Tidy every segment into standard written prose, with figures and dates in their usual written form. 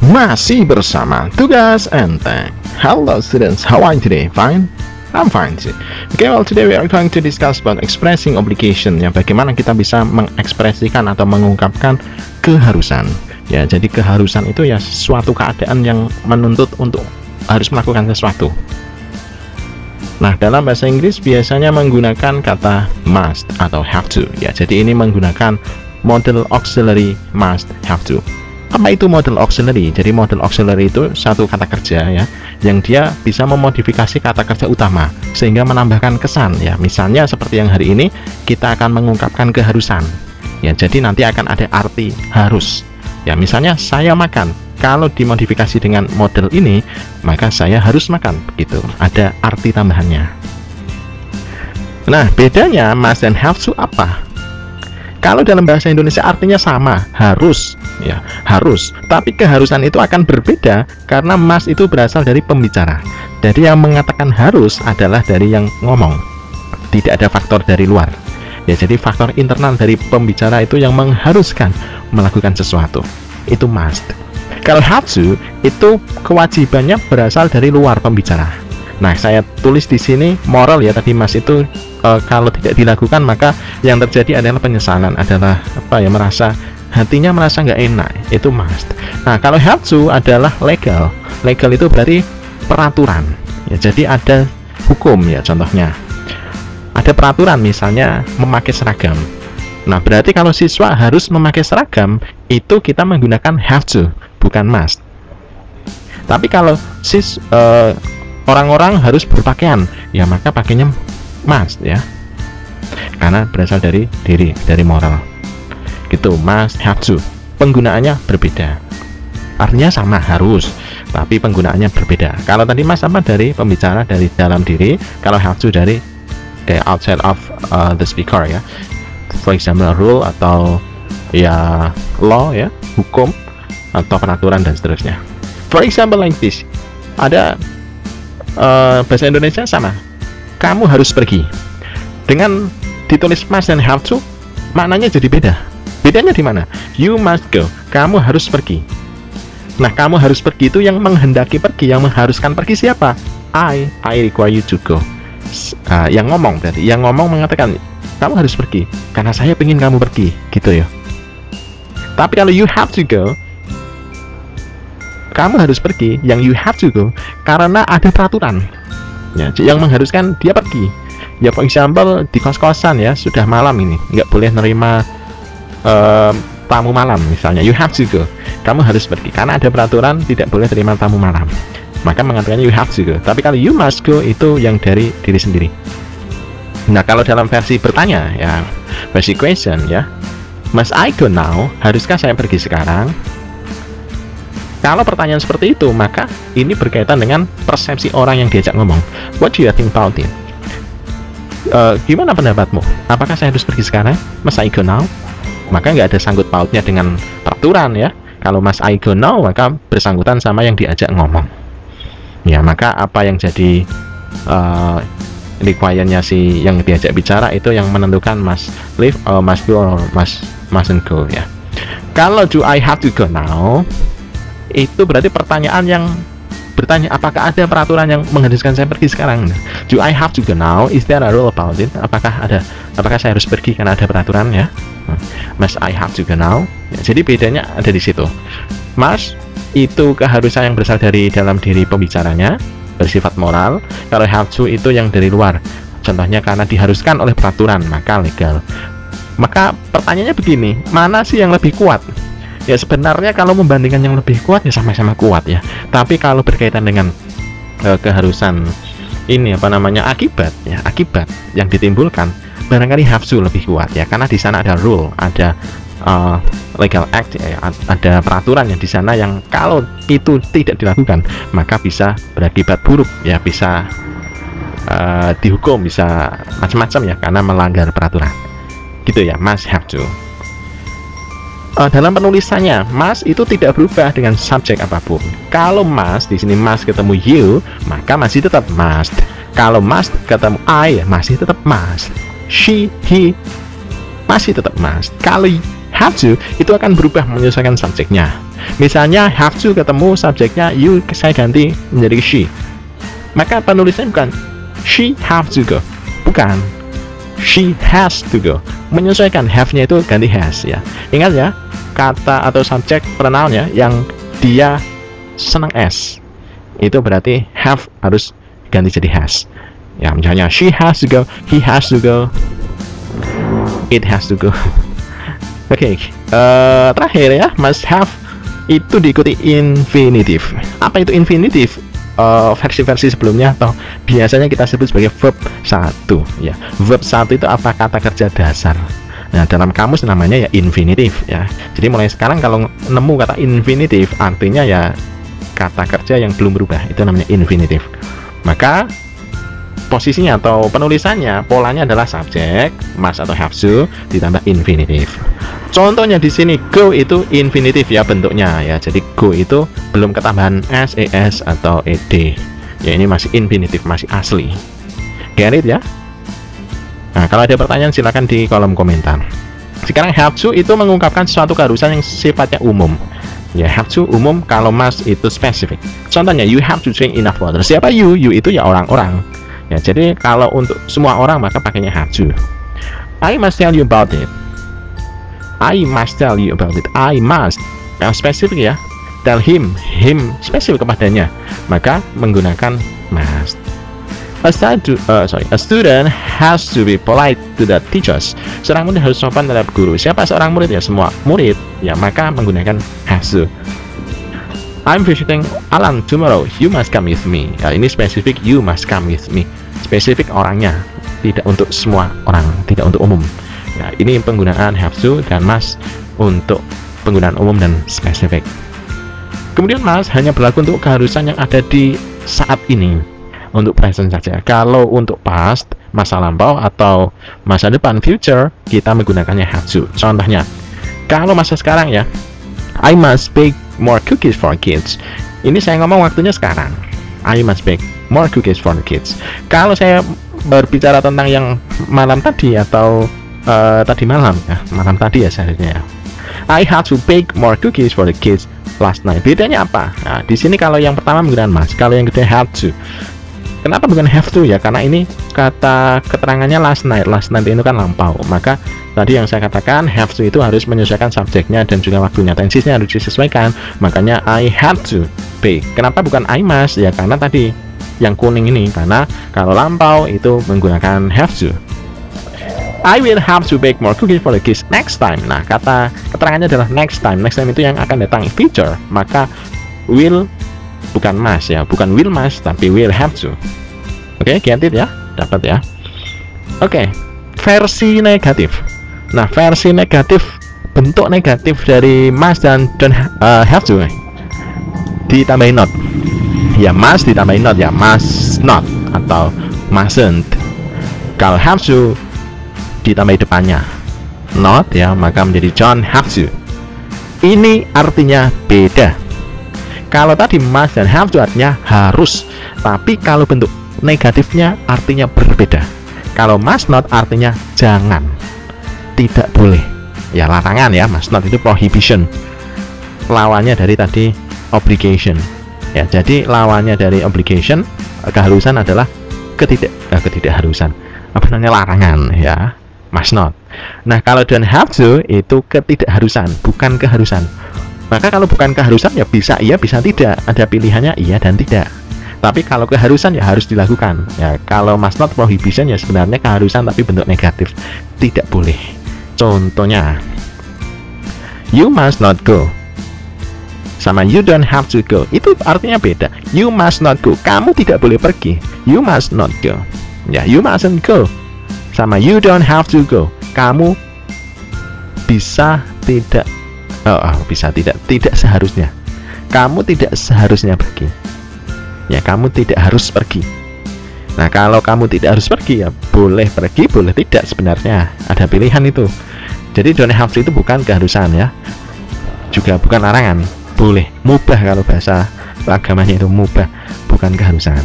Masih bersama Tugas Enteng. Hello students, how are you today? Fine? I'm fine too. Okay, well today we are going to discuss about expressing obligation. Ya, bagaimana kita bisa mengekspresikan atau mengungkapkan keharusan. Ya, jadi keharusan itu ya suatu keadaan yang menuntut untuk harus melakukan sesuatu. Nah, dalam bahasa Inggris biasanya menggunakan kata must atau have to. Ya, jadi ini menggunakan model auxiliary must, have to. Apa itu model auxiliary? Jadi model auxiliary itu satu kata kerja ya, yang dia bisa memodifikasi kata kerja utama sehingga menambahkan kesan ya. Misalnya seperti yang hari ini kita akan mengungkapkan keharusan. Ya, jadi nanti akan ada arti harus. Ya, misalnya saya makan. Kalau dimodifikasi dengan model ini, maka saya harus makan. Begitu. Ada arti tambahannya. Nah, bedanya must dan have to apa? Kalau dalam bahasa Indonesia artinya sama, harus, ya, harus. Tapi keharusan itu akan berbeda karena must itu berasal dari pembicara. Jadi yang mengatakan harus adalah dari yang ngomong. Tidak ada faktor dari luar. Ya, jadi faktor internal dari pembicara itu yang mengharuskan melakukan sesuatu. Itu must. Kalau have to itu kewajibannya berasal dari luar pembicara. Nah, saya tulis di sini moral ya, tadi must itu kalau tidak dilakukan maka yang terjadi adalah penyesalan, adalah apa ya, hatinya merasa nggak enak, itu must. Nah, kalau have to adalah legal. Legal itu berarti peraturan ya, jadi ada hukum ya. Contohnya ada peraturan, misalnya memakai seragam. Nah, berarti kalau siswa harus memakai seragam itu kita menggunakan have to, bukan must. Tapi kalau orang-orang harus berpakaian ya, maka pakainya must ya, karena berasal dari diri, dari moral gitu. Must, have to, penggunaannya berbeda, artinya sama harus, tapi penggunaannya berbeda. Kalau tadi must apa, dari pembicara, dari dalam diri. Kalau have to dari outside of the speaker ya, for example rule atau ya law ya, hukum atau peraturan dan seterusnya. For example like this, ada bahasa Indonesia sama, kamu harus pergi. Dengan ditulis must dan have to, maknanya jadi beda. Bedanya di mana? You must go, kamu harus pergi. Nah, kamu harus pergi itu yang menghendaki pergi, yang mengharuskan pergi siapa? I require you to go. Yang ngomong berarti, yang ngomong mengatakan kamu harus pergi karena saya ingin kamu pergi, gitu ya. Tapi kalau you have to go, kamu harus pergi, yang you have to go karena ada peraturan ya, yang mengharuskan dia pergi. Ya, for example di kos-kosan ya, sudah malam ini nggak boleh nerima tamu malam misalnya, you have to go, kamu harus pergi karena ada peraturan tidak boleh terima tamu malam, maka mengatakan you have to go. Tapi kalau you must go itu yang dari diri sendiri. Nah, kalau dalam versi bertanya ya, versi question ya, must I go now, haruskah saya pergi sekarang? Kalau pertanyaan seperti itu, maka ini berkaitan dengan persepsi orang yang diajak ngomong. What do you think about it? Gimana pendapatmu? Apakah saya harus pergi sekarang? Must I go now? Maka nggak ada sangkut pautnya dengan peraturan ya. Kalau must I go now, maka bersangkutan sama yang diajak ngomong. Ya, maka apa yang jadi requirement-nya si yang diajak bicara itu yang menentukan must leave, or must go, or mustn't go ya. Kalau do I have to go now, itu berarti pertanyaan yang bertanya apakah ada peraturan yang mengharuskan saya pergi sekarang. Do I have to go now? Is there a rule about it? Apakah saya harus pergi karena ada peraturan ya? Must I have to go now? Ya, jadi bedanya ada di situ. Must itu keharusan yang berasal dari dalam diri pembicaranya, bersifat moral. Kalau have to itu yang dari luar, contohnya karena diharuskan oleh peraturan, maka legal. Maka pertanyaannya begini, mana sih yang lebih kuat? Ya, sebenarnya kalau membandingkan yang lebih kuat ya sama-sama kuat ya. Tapi kalau berkaitan dengan keharusan ini apa namanya, akibat ya, akibat yang ditimbulkan, barangkali have to lebih kuat ya, karena di sana ada rule, ada legal act ya, ada peraturan yang di sana yang kalau itu tidak dilakukan maka bisa berakibat buruk ya, bisa dihukum, bisa macam-macam ya, karena melanggar peraturan gitu ya. Must, have to. Dalam penulisannya must itu tidak berubah dengan subjek apapun. Kalau must di sini must ketemu you, maka masih tetap must. Kalau must ketemu I, masih tetap must. She, he, masih tetap must. Kalau have to itu akan berubah menyesuaikan subjeknya. Misalnya have to ketemu subjeknya you, saya ganti menjadi she, maka penulisannya bukan she have to go, bukan she has to go. Menyesuaikan have-nya itu ganti has ya. Ingat ya, kata atau subjek pronounnya yang dia senang s itu berarti have harus ganti jadi has. Ya, misalnya she has to go, he has to go, it has to go. Oke, terakhir ya, must have itu diikuti infinitive. Apa itu infinitive? Versi-versi sebelumnya atau biasanya kita sebut sebagai verb 1 ya. Verb 1 itu apa? Kata kerja dasar. Nah, dalam kamus namanya ya infinitive ya. Jadi mulai sekarang kalau nemu kata infinitive artinya ya kata kerja yang belum berubah, itu namanya infinitive. Maka posisinya atau penulisannya, polanya adalah subjek, must atau have to ditambah infinitive. Contohnya di sini go itu infinitive ya bentuknya ya. Jadi go itu belum ketambahan s, es atau ed. Ya ini masih infinitive, masih asli. Get it ya? Nah, kalau ada pertanyaan silakan di kolom komentar. Sekarang have to itu mengungkapkan suatu keharusan yang sifatnya umum. Ya, have to umum, kalau must itu spesifik. Contohnya you have to drink enough water. Siapa you? You itu ya orang-orang. Ya, jadi kalau untuk semua orang maka pakainya have to. I must tell you about it. I must tell you about it. I must. Yang spesifik ya. Tell him. Him spesifik kepadanya. Maka menggunakan must. A student has to be polite to the teachers. Seorang murid harus sopan terhadap guru. Siapa seorang murid? Ya semua murid. Ya, maka menggunakan has to. I'm visiting Alan tomorrow. You must come with me. Ya, ini spesifik you must come with me. Spesifik orangnya, tidak untuk semua orang, tidak untuk umum. Ya, ini penggunaan have to dan must untuk penggunaan umum dan spesifik. Kemudian must hanya berlaku untuk keharusan yang ada di saat ini, untuk present saja. Kalau untuk past, masa lampau atau masa depan future, kita menggunakannya have to. Contohnya, kalau masa sekarang ya, I must bake more cookies for kids. Ini saya ngomong waktunya sekarang. I must bake more cookies for the kids. Kalau saya berbicara tentang yang malam tadi atau tadi malam ya, malam tadi ya seharusnya ya. I had to bake more cookies for the kids last night. Bedanya apa? Nah, di sini kalau yang pertama menggunakan must, kalau yang kedua had to. Kenapa bukan have to ya? Karena ini kata keterangannya last night. Last night itu kan lampau. Maka tadi yang saya katakan have to itu harus menyesuaikan subjeknya dan juga waktunya. Tensisnya harus disesuaikan. Makanya I had to bake. Kenapa bukan I must? Ya karena tadi yang kuning ini. Karena kalau lampau itu menggunakan have to. I will have to bake more cookies for the kids next time. Nah, kata keterangannya adalah next time. Next time itu yang akan datang future. Maka will bukan must ya, bukan will must tapi will have to. Oke, get it ya? Dapat ya? Oke, versi negatif. Nah, versi negatif, bentuk negatif dari must dan have to ditambahin not. Ya, must ditambahin not ya, must not atau mustn't. Kalau have to ditambahi depannya not ya, maka menjadi don't have to. Ini artinya beda. Kalau tadi must dan have to artinya harus, tapi kalau bentuk negatifnya artinya berbeda. Kalau must not artinya jangan, tidak boleh ya, larangan ya. Must not itu prohibition, lawannya dari tadi obligation ya. Jadi lawannya dari obligation, keharusan adalah ketidakharusan, apa namanya, larangan ya, must not. Nah, kalau don't have to itu ketidakharusan, bukan keharusan. Maka kalau bukan keharusan ya bisa iya, bisa tidak, ada pilihannya iya dan tidak. Tapi kalau keharusan ya harus dilakukan ya. Kalau must not prohibition ya sebenarnya keharusan tapi bentuk negatif, tidak boleh. Contohnya, you must not go sama you don't have to go, itu artinya beda. You must not go, kamu tidak boleh pergi. You must not go ya, you mustn't go sama you don't have to go, kamu bisa tidak, tidak seharusnya, kamu tidak seharusnya pergi ya, kamu tidak harus pergi. Nah, kalau kamu tidak harus pergi ya boleh pergi, boleh tidak, sebenarnya ada pilihan itu. Jadi don't have to itu bukan keharusan ya, juga bukan larangan, boleh, mubah. Kalau bahasa agamanya itu mubah, bukan keharusan.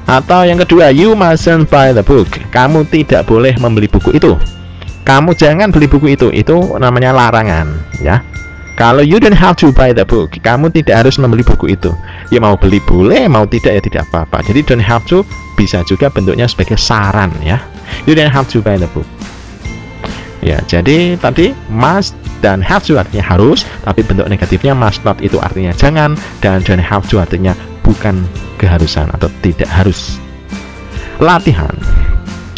Atau yang kedua, you mustn't buy the book, kamu tidak boleh membeli buku itu. kamu jangan beli buku itu namanya larangan ya. Kalau you don't have to buy the book, kamu tidak harus membeli buku itu. Ya mau beli boleh, mau tidak ya tidak apa-apa. Jadi don't have to bisa juga bentuknya sebagai saran ya. You don't have to buy the book. Ya, jadi tadi must dan have to artinya harus, tapi bentuk negatifnya must not itu artinya jangan, dan don't have to artinya bukan keharusan atau tidak harus. Latihan.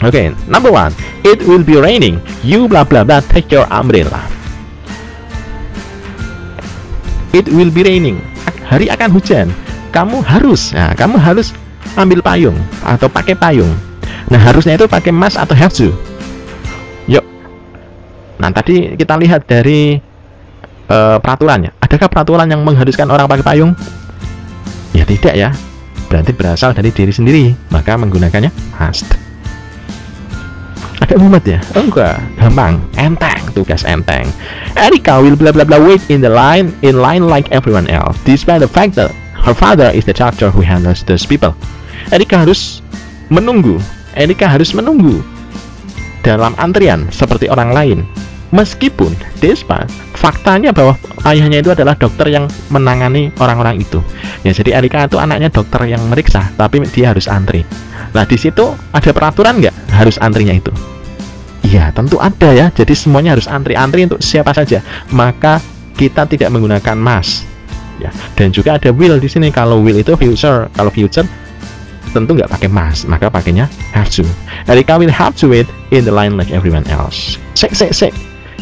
Oke, number 1. It will be raining. You blah blah blah take your umbrella. It will be raining. Hari akan hujan. Kamu harus ambil payung atau pakai payung. Nah, harusnya itu pakai must atau have to. Yuk. Nah, tadi kita lihat dari peraturannya. Adakah peraturan yang mengharuskan orang pakai payung? Ya tidak ya. Berarti berasal dari diri sendiri, maka menggunakannya must. Agak mumet ya? Oh enggak, gampang, enteng, tugas enteng. Erika will blah blah blah wait in line like everyone else, despite the fact that her father is the doctor who handles those people. Erika harus menunggu dalam antrian seperti orang lain, meskipun despite faktanya bahwa ayahnya itu adalah dokter yang menangani orang-orang itu. Ya, jadi Erika itu anaknya dokter yang meriksa, tapi dia harus antri. Nah, di situ ada peraturan nggak harus antrinya itu? Iya, tentu ada ya. Jadi semuanya harus antri untuk siapa saja. Maka kita tidak menggunakan must. Ya, dan juga ada will di sini. Kalau will itu future, kalau future tentu nggak pakai must, maka pakainya have to. Erika will have to wait in the line like everyone else.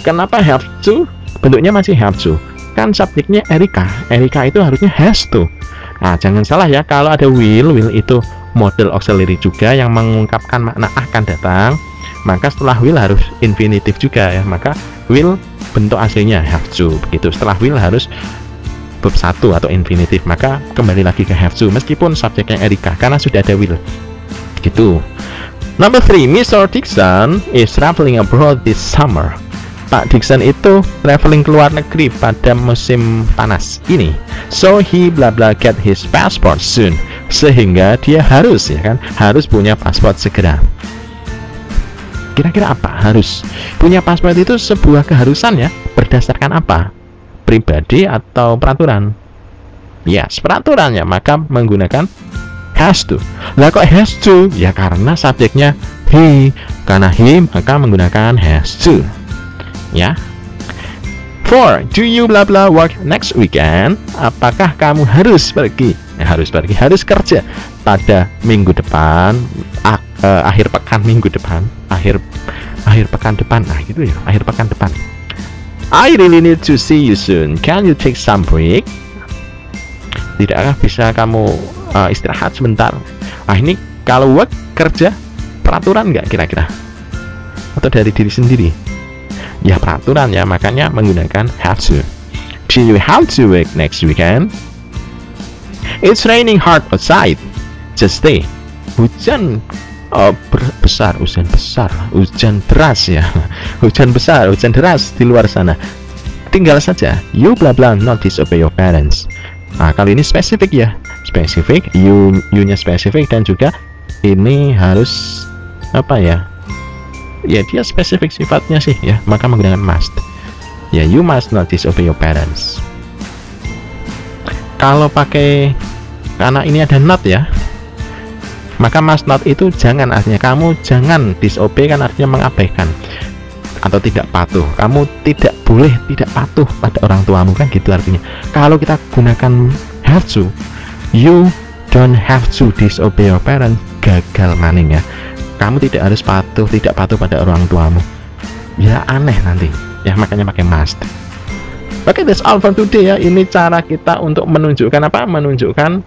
Kenapa have to? Bentuknya masih have to. Kan subjeknya Erika. Erika itu harusnya has to. Nah, jangan salah ya, kalau ada will itu model auxiliary juga yang mengungkapkan makna akan datang, maka setelah will harus infinitif juga ya. Maka will bentuk aslinya have to, begitu. Setelah will harus verb 1 atau infinitif, maka kembali lagi ke have to meskipun subjeknya Erika karena sudah ada will. Gitu. Number 3, Mr. Dixon is traveling abroad this summer. Pak Dixon itu traveling ke luar negeri pada musim panas ini. So he blah blah get his passport soon. Sehingga dia harus harus punya paspor segera. Kira-kira apa? Harus punya paspor itu sebuah keharusan ya. Berdasarkan apa? Pribadi atau peraturan? Yes, peraturannya, maka menggunakan has to. Lah kok has to? Ya karena subjeknya he. Karena he maka menggunakan has to. Ya. 4. Do you blah blah work next weekend? Apakah kamu harus pergi? Harus kerja pada minggu depan, akhir pekan minggu depan, akhir pekan depan. Nah, gitu ya, akhir pekan depan. I really need to see you soon. Can you take some break? Tidakkah bisa kamu istirahat sebentar? Ah, ini kalau work kerja peraturan nggak kira-kira? Atau dari diri sendiri? Ya peraturan ya, makanya menggunakan have to. Do you have to work next weekend? It's raining hard outside. Just stay. Hujan hujan deras ya. Hujan deras di luar sana. Tinggal saja. You blah blah not disobey your parents. Nah, kali ini spesifik ya. Spesifik, you-nya spesifik, dan juga ini harus apa ya? Ya dia spesifik sifatnya sih ya, maka menggunakan must. Ya, you must not disobey your parents. Kalau pakai, karena ini ada not ya, maka must not itu jangan, artinya kamu jangan. Disobey kan artinya mengabaikan atau tidak patuh. Kamu tidak boleh tidak patuh pada orang tuamu, kan gitu artinya. Kalau kita gunakan have to, you don't have to disobey your parents, gagal maning ya. Kamu tidak harus tidak patuh pada orang tuamu. Ya aneh nanti. Ya makanya pakai must. Oke, that's all for today ya. Ini cara kita untuk menunjukkan apa? Menunjukkan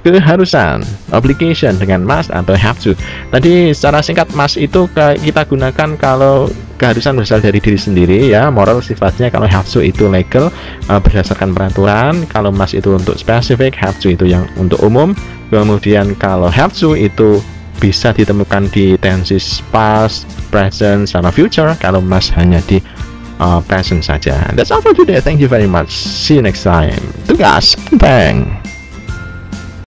keharusan, obligation dengan must atau have to. Tadi secara singkat must itu kita gunakan kalau keharusan berasal dari diri sendiri ya, moral sifatnya. Kalau have to itu legal, berdasarkan peraturan. Kalau must itu untuk spesifik, have to itu yang untuk umum. Kemudian kalau have to itu bisa ditemukan di tenses past, present, sama future. Kalau must hanya di present saja. That's all for today. Thank you very much. See you next time. Tugas, bang.